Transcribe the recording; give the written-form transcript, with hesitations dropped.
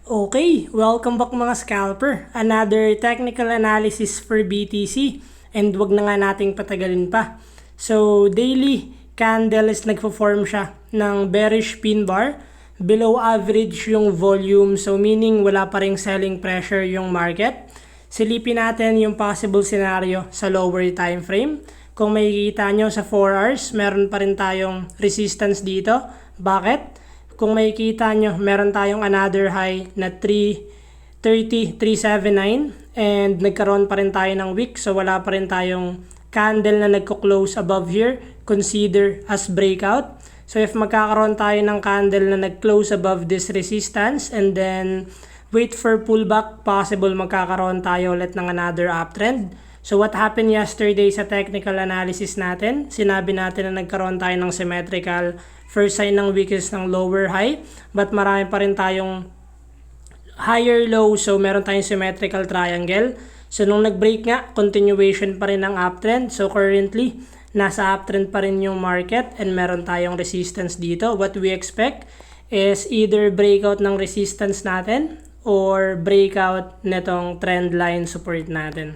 Okay, welcome back mga scalper. Another technical analysis for BTC and wag na nga nating patagalin pa. So, daily candle is nagpo-form siya ng bearish pin bar. Below average yung volume, so meaning wala pa ring selling pressure yung market. Silipin natin yung possible scenario sa lower time frame. Kung makikita nyo sa 4 hours, meron pa rin tayong resistance dito. Bakit? Kung makikita nyo, meron tayong another high na 330, 379 and nagkaroon pa rin tayo ng wick, so wala pa rin tayong candle na nagko-close above here, consider as breakout. So if magkakaroon tayo ng candle na nag-close above this resistance and then wait for pullback, possible magkakaroon tayo ulit ng another uptrend. So what happened yesterday sa technical analysis natin, sinabi natin na nagkaroon tayo ng symmetrical first sign ng weakness ng lower high, but marami pa rin tayong higher low, so meron tayong symmetrical triangle. So nung nag-break nga, continuation pa rin ng uptrend. So currently, nasa uptrend pa rin yung market and meron tayong resistance dito. What we expect is either breakout ng resistance natin or breakout netong trend line support natin.